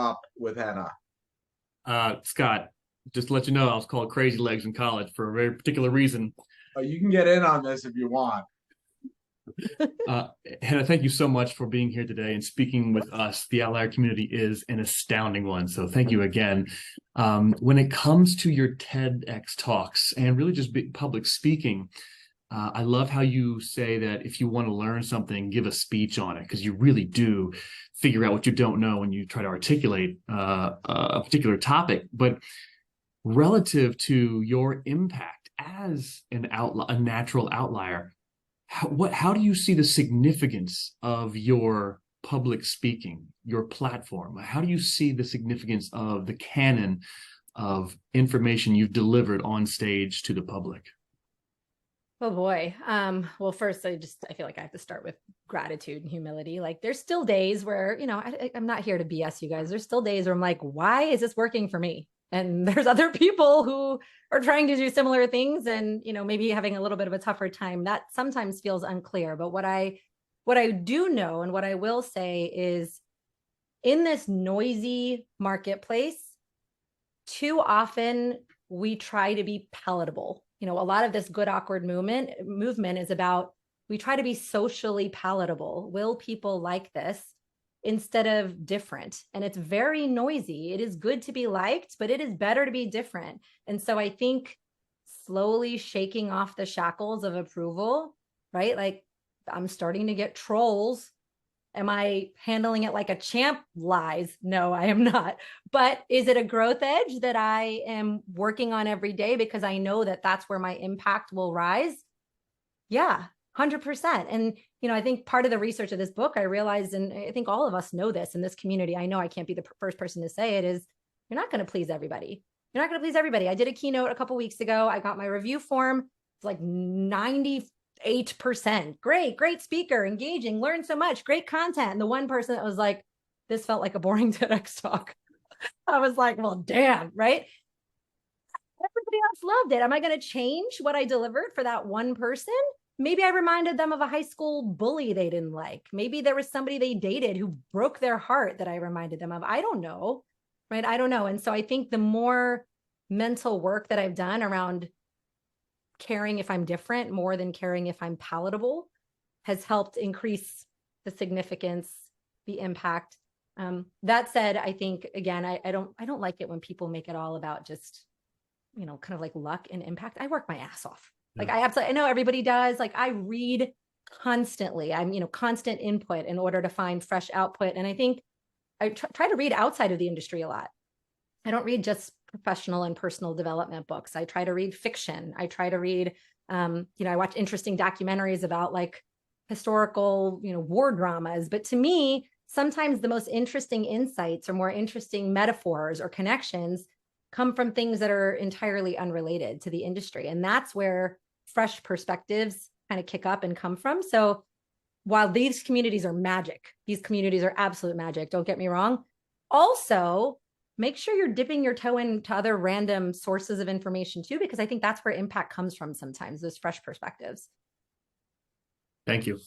up with Henna? Scott, just to let you know, I was called Crazy Legs in college for a very particular reason. You can get in on this if you want. Uh, Hannah, thank you so much for being here today and speaking with us. The Outlier community is an astounding one, so thank you again. When it comes to your TEDx talks and really just public speaking, I love how you say that if you want to learn something, give a speech on it, because you really do figure out what you don't know when you try to articulate a particular topic. But relative to your impact as a natural outlier, how do you see the significance of your public speaking, your platform? How do you see the significance of the canon of information you've delivered on stage to the public? Oh boy. Well, first, I feel like I have to start with gratitude and humility. Like, there's still days where, I'm not here to BS you guys. There's still days where I'm like, why is this working for me? And there's other people who are trying to do similar things and, maybe having a little bit of a tougher time. That sometimes feels unclear. But what I do know and what I will say is, in this noisy marketplace, too often we try to be palatable. A lot of this good, awkward movement is about, we try to be socially palatable. Will people like this? Instead of different. And it's very noisy. It is good to be liked, but it is better to be different. And so I think slowly shaking off the shackles of approval, right? Like, I'm starting to get trolls. Am I handling it like a champ? Lies. No, I am not. But is it a growth edge that I am working on every day because I know that that's where my impact will rise? Yeah, 100%. And, I think part of the research of this book, I realized, and I think all of us know this in this community, I know I can't be the first person to say it, is you're not going to please everybody. You're not going to please everybody. I did a keynote a couple of weeks ago. I got my review form. It's like 98%. Great speaker, engaging, learned so much, great content. And the one person that was like, this felt like a boring TEDx talk. I was like, well, damn, right? Everybody else loved it. Am I going to change what I delivered for that one person? Maybe I reminded them of a high school bully they didn't like. Maybe there was somebody they dated who broke their heart that I reminded them of. I don't know, right? I don't know. And so I think the more mental work that I've done around caring if I'm different more than caring if I'm palatable has helped increase the significance, the impact. That said, I think, again, I don't like it when people make it all about just, kind of like luck and impact. I work my ass off. Like, I know everybody does. Like, I read constantly. I'm, constant input in order to find fresh output. And I think I try to read outside of the industry a lot. I don't read just professional and personal development books. I try to read fiction. I try to read, I watch interesting documentaries about like historical, war dramas. But to me, sometimes the most interesting insights or more interesting metaphors or connections come from things that are entirely unrelated to the industry. And that's where fresh perspectives kind of kick up and come from. So while these communities are magic, these communities are absolute magic, don't get me wrong. Also, make sure you're dipping your toe into other random sources of information too, because I think that's where impact comes from sometimes, those fresh perspectives. Thank you.